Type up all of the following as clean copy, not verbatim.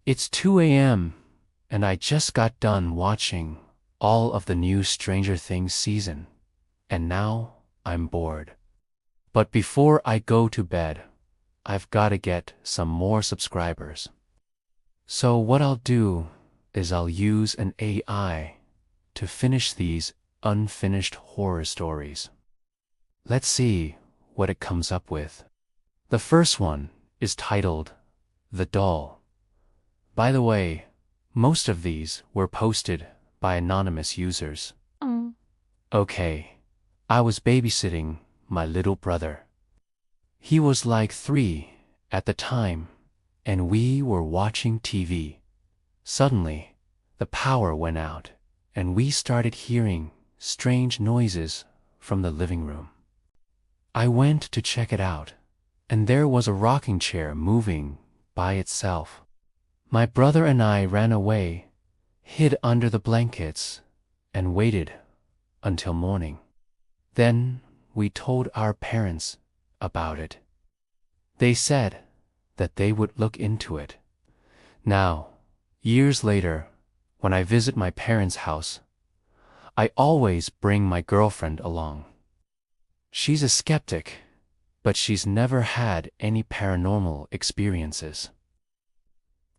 It's 2 a.m., and I just got done watching all of the new Stranger Things season, and now I'm bored. But before I go to bed, I've got to get some more subscribers. So what I'll do is I'll use an AI to finish these unfinished horror stories. Let's see what it comes up with. The first one is titled The Doll. By the way, most of these were posted by anonymous users. Okay, I was babysitting my little brother. He was like 3 at the time, and we were watching TV. Suddenly, the power went out, and we started hearing strange noises from the living room. I went to check it out, and there was a rocking chair moving by itself. My brother and I ran away, hid under the blankets, and waited until morning. Then we told our parents about it. They said that they would look into it. Now, years later, when I visit my parents' house, I always bring my girlfriend along. She's a skeptic, but she's never had any paranormal experiences.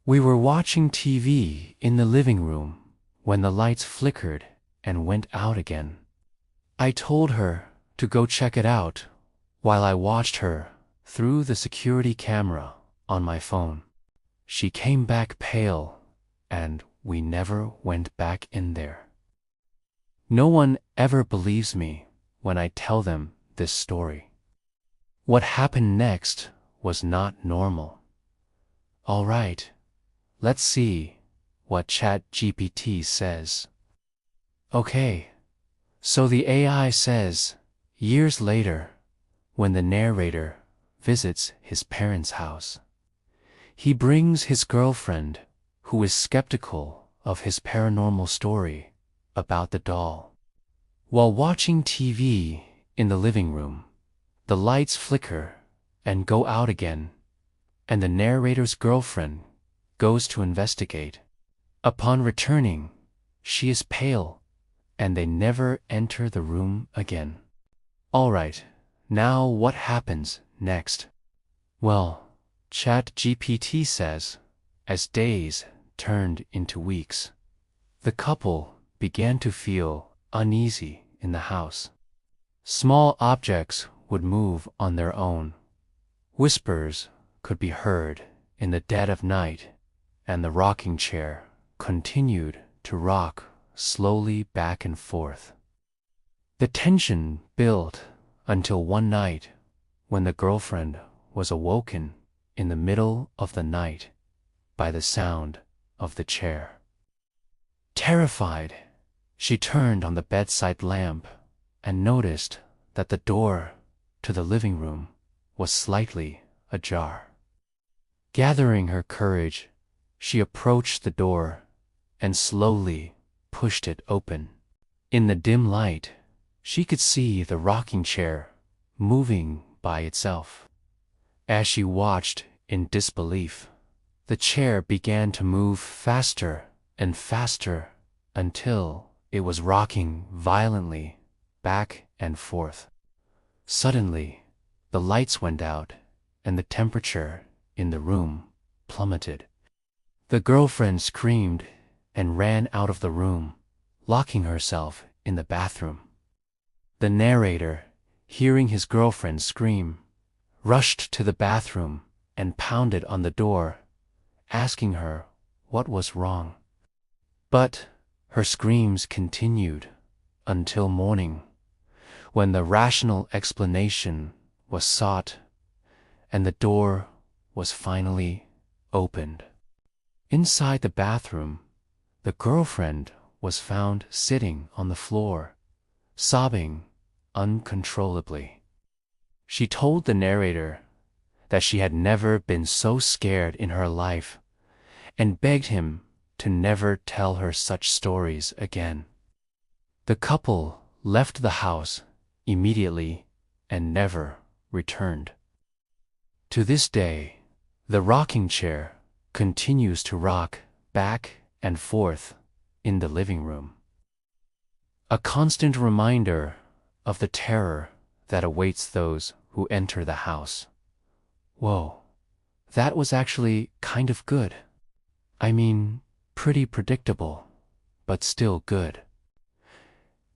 We were watching TV in the living room when the lights flickered and went out again. I told her to go check it out while I watched her through the security camera on my phone. She came back pale, and we never went back in there. No one ever believes me when I tell them this story. What happened next was not normal. All right, let's see what ChatGPT says. Okay, so the AI says, years later, when the narrator visits his parents' house, he brings his girlfriend, who is skeptical of his paranormal story about the doll. While watching TV in the living room, the lights flicker and go out again, and the narrator's girlfriend goes to investigate. Upon returning, she is pale, and they never enter the room again. All right, now what happens next? Well, ChatGPT says, as days turned into weeks, the couple began to feel uneasy in the house. Small objects would move on their own. Whispers could be heard in the dead of night, and the rocking chair continued to rock slowly back and forth. The tension built until one night when the girlfriend was awoken in the middle of the night by the sound of the chair. Terrified, she turned on the bedside lamp and noticed that the door to the living room was slightly ajar. Gathering her courage, she approached the door and slowly pushed it open. In the dim light, she could see the rocking chair moving by itself. As she watched in disbelief, the chair began to move faster and faster until it was rocking violently back and forth. Suddenly, the lights went out and the temperature in the room plummeted. The girlfriend screamed and ran out of the room, locking herself in the bathroom. The narrator, hearing his girlfriend scream, rushed to the bathroom and pounded on the door, asking her what was wrong. But her screams continued until morning, when the rational explanation was sought and the door was finally opened. Inside the bathroom, the girlfriend was found sitting on the floor, sobbing uncontrollably. She told the narrator that she had never been so scared in her life and begged him to never tell her such stories again. The couple left the house immediately and never returned. To this day, the rocking chair continues to rock back and forth in the living room. A constant reminder of the terror that awaits those who enter the house. Whoa, that was actually kind of good. I mean, pretty predictable, but still good.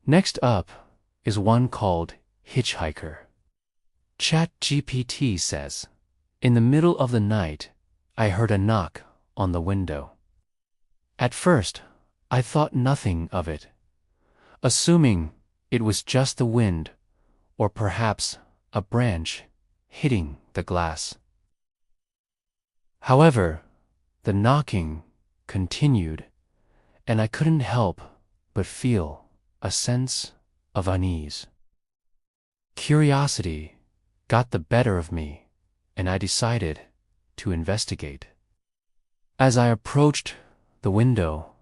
Next up is one called Hitchhiker. ChatGPT says, "In the middle of the night, I heard a knock on the window. At first, I thought nothing of it, assuming it was just the wind or perhaps a branch hitting the glass. However, the knocking continued, and I couldn't help but feel a sense of unease. Curiosity got the better of me, and I decided to investigate. As I approached the window,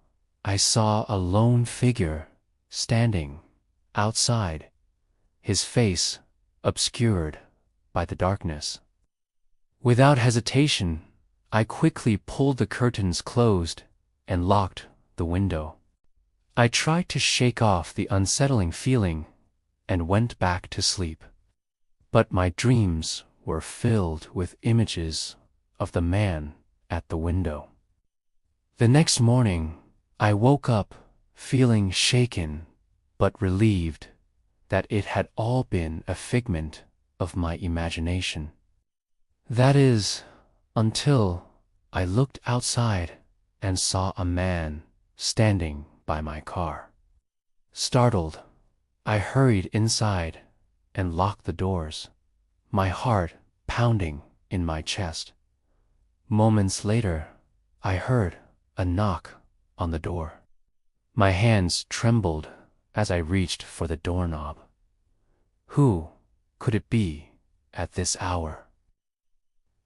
I saw a lone figure standing outside, his face obscured by the darkness. Without hesitation, I quickly pulled the curtains closed and locked the window. I tried to shake off the unsettling feeling and went back to sleep. But my dreams were filled with images of the man at the window. The next morning, I woke up feeling shaken but relieved that it had all been a figment of my imagination. That is, until I looked outside and saw a man standing by my car. Startled, I hurried inside and locked the doors, my heart pounding in my chest. Moments later, I heard a knock on the door. My hands trembled as I reached for the doorknob. Who could it be at this hour?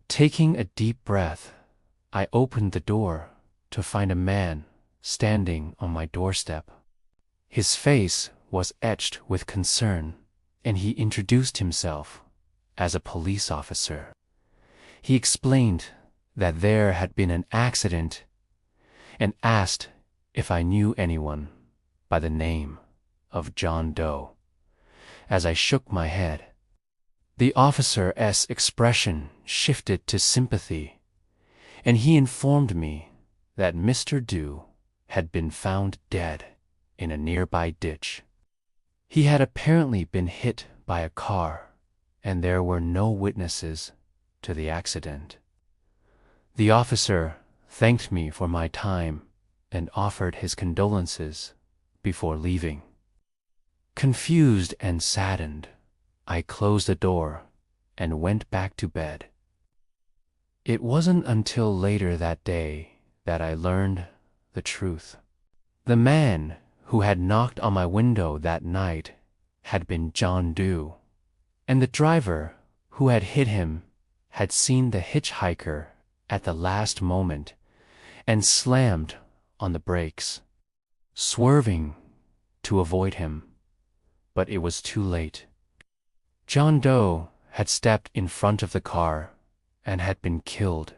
Taking a deep breath, I opened the door to find a man standing on my doorstep. His face was etched with concern, and he introduced himself as a police officer. He explained that there had been an accident and asked if I knew anyone by the name of John Doe. As I shook my head, the officer's expression shifted to sympathy, and he informed me that Mr. Doe had been found dead in a nearby ditch. He had apparently been hit by a car, and there were no witnesses to the accident. The officer thanked me for my time and offered his condolences before leaving. Confused and saddened, I closed the door and went back to bed. It wasn't until later that day that I learned the truth. The man who had knocked on my window that night had been John Doe, and the driver who had hit him had seen the hitchhiker at the last moment and slammed on the brakes, swerving to avoid him. But it was too late. John Doe had stepped in front of the car and had been killed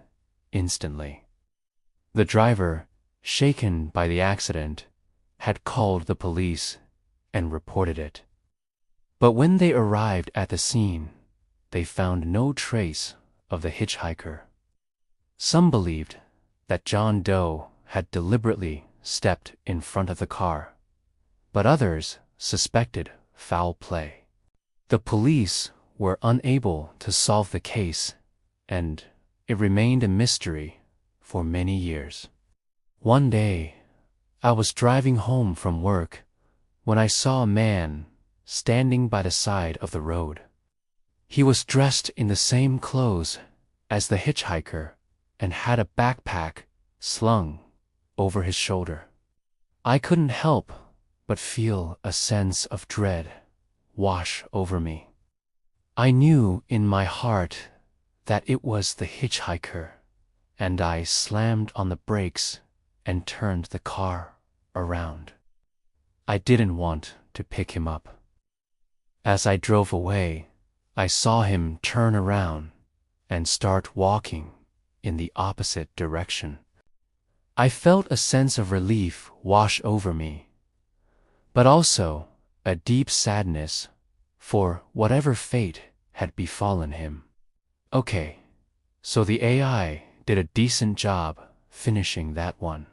instantly. The driver, shaken by the accident, had called the police and reported it. But when they arrived at the scene, they found no trace of the hitchhiker. Some believed that John Doe had deliberately stepped in front of the car, but others suspected foul play. The police were unable to solve the case, and it remained a mystery for many years. One day, I was driving home from work when I saw a man standing by the side of the road. He was dressed in the same clothes as the hitchhiker and had a backpack slung over his shoulder. I couldn't help but feel a sense of dread wash over me. I knew in my heart that it was the hitchhiker, and I slammed on the brakes and turned the car around. I didn't want to pick him up. As I drove away, I saw him turn around and start walking in the opposite direction. I felt a sense of relief wash over me, but also a deep sadness for whatever fate had befallen him. Okay, so the AI did a decent job finishing that one.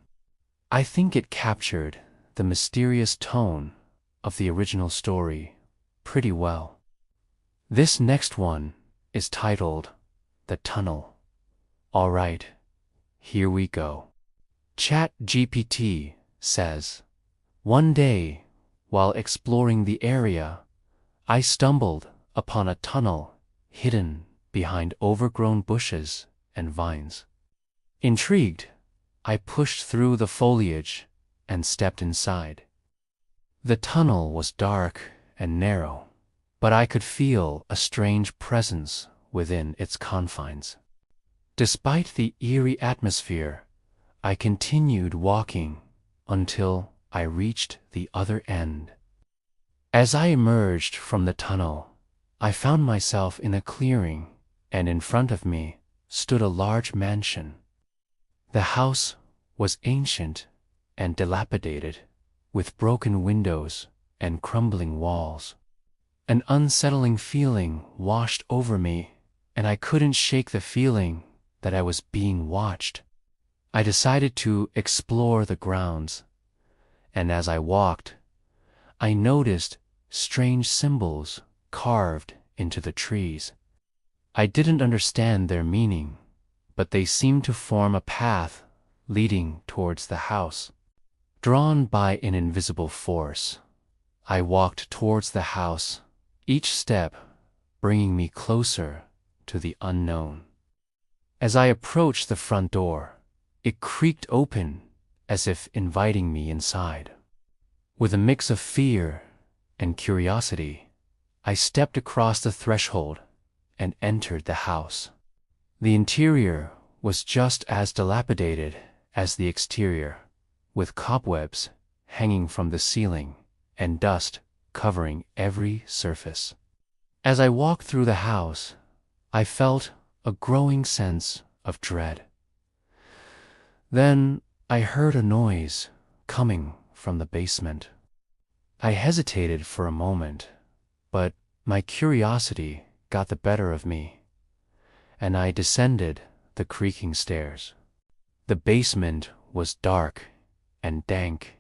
I think it captured the mysterious tone of the original story pretty well. This next one is titled The Tunnel. All right, here we go. ChatGPT says, one day, while exploring the area, I stumbled upon a tunnel hidden behind overgrown bushes and vines. Intrigued, I pushed through the foliage and stepped inside. The tunnel was dark and narrow, but I could feel a strange presence within its confines. Despite the eerie atmosphere, I continued walking until I reached the other end. As I emerged from the tunnel, I found myself in a clearing, and in front of me stood a large mansion. The house was ancient and dilapidated, with broken windows and crumbling walls. An unsettling feeling washed over me, and I couldn't shake the feeling that I was being watched. I decided to explore the grounds, and as I walked, I noticed strange symbols carved into the trees. I didn't understand their meaning, but they seemed to form a path leading towards the house. Drawn by an invisible force, I walked towards the house, each step bringing me closer to the unknown. As I approached the front door, it creaked open as if inviting me inside. With a mix of fear and curiosity, I stepped across the threshold and entered the house. The interior was just as dilapidated as the exterior, with cobwebs hanging from the ceiling and dust covering every surface. As I walked through the house, I felt a growing sense of dread. Then I heard a noise coming from the basement. I hesitated for a moment, but my curiosity got the better of me, and I descended the creaking stairs. The basement was dark and dank,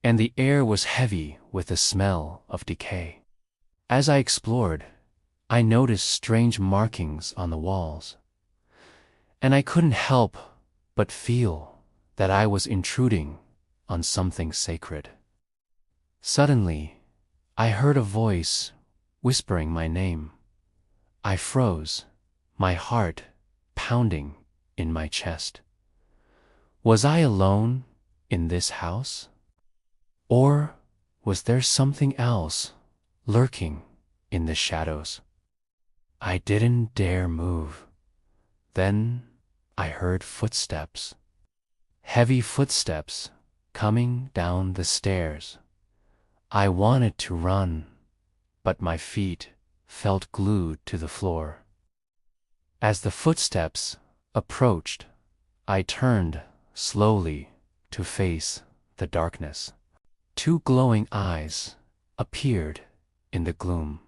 and the air was heavy with the smell of decay. As I explored, I noticed strange markings on the walls, and I couldn't help but feel that I was intruding on something sacred. Suddenly, I heard a voice whispering my name. I froze, my heart pounding in my chest. Was I alone in this house? Or was there something else lurking in the shadows? I didn't dare move. Then I heard footsteps. Heavy footsteps coming down the stairs. I wanted to run, but my feet felt glued to the floor. As the footsteps approached, I turned slowly to face the darkness. Two glowing eyes appeared in the gloom.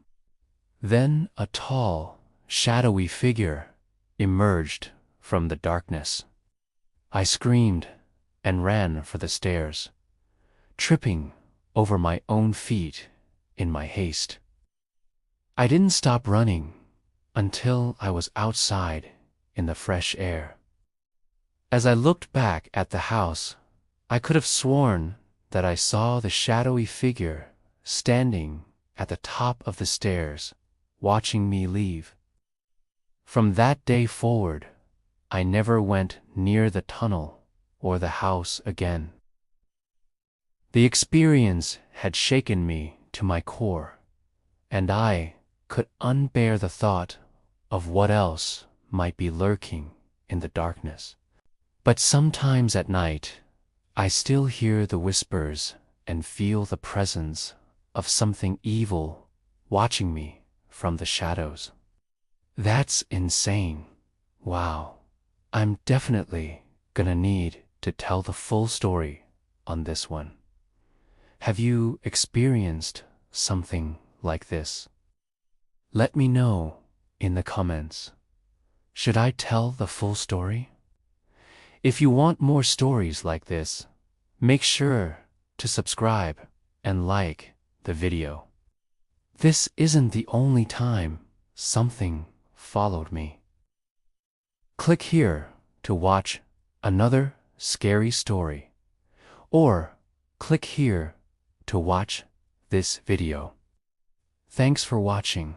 Then a tall, shadowy figure emerged from the darkness. I screamed and ran for the stairs, tripping over my own feet in my haste. I didn't stop running until I was outside in the fresh air. As I looked back at the house, I could have sworn that I saw the shadowy figure standing at the top of the stairs, watching me leave. From that day forward, I never went near the tunnel or the house again. The experience had shaken me to my core, and I could unbear the thought of what else might be lurking in the darkness. But sometimes at night, I still hear the whispers and feel the presence of something evil watching me from the shadows. That's insane. Wow. I'm definitely gonna need to tell the full story on this one. Have you experienced something like this? Let me know in the comments. Should I tell the full story? If you want more stories like this, make sure to subscribe and like the video. This isn't the only time something followed me. Click here to watch another scary story, or click here to watch this video. Thanks for watching.